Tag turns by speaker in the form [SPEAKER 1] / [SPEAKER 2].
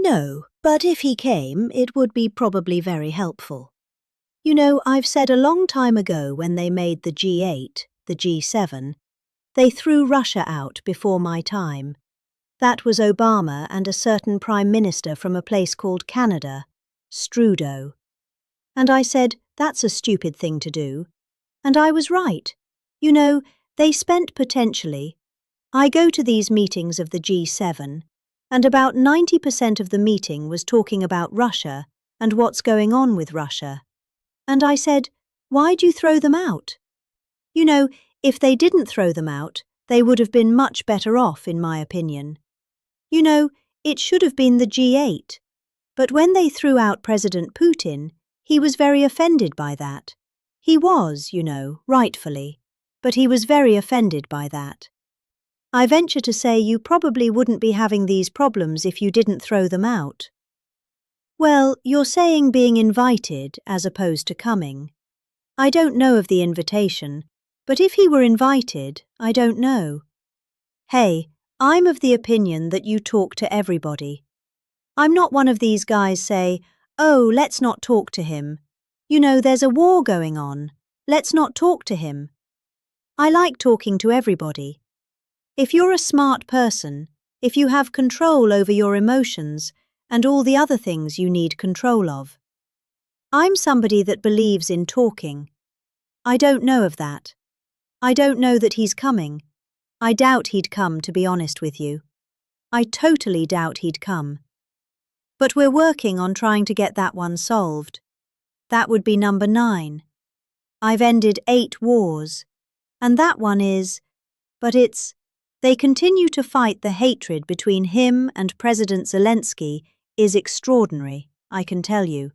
[SPEAKER 1] No, but if he came, it would be probably very helpful. You know, I've said a long time ago when they made the G8, the G7, they threw Russia out before my time. That was Obama and a certain Prime Minister from a place called Canada, Strudeau. And I said, that's a stupid thing to do. And I was right. You know, they spent potentially. I go to these meetings of the G7, and about 90% of the meeting was talking about Russia and what's going on with Russia. And I said, why'd you throw them out? You know, if they didn't throw them out, they would have been much better off, in my opinion. You know, it should have been the G8. But when they threw out President Putin, he was very offended by that. He was, you know, rightfully, but he was very offended by that. I venture to say you probably wouldn't be having these problems if you didn't throw them out. Well, you're saying being invited as opposed to coming. I don't know of the invitation, but if he were invited, I don't know. Hey, I'm of the opinion that you talk to everybody. I'm not one of these guys say, oh, let's not talk to him. You know, there's a war going on. Let's not talk to him. I like talking to everybody. If you're a smart person, if you have control over your emotions and all the other things you need control of. I'm somebody that believes in talking. I don't know of that. I don't know that he's coming. I doubt he'd come, to be honest with you. I totally doubt he'd come. But we're working on trying to get that one solved. That would be number 9. I've ended 8 wars. And that one is, but they continue to fight. The hatred between him and President Zelensky is extraordinary, I can tell you.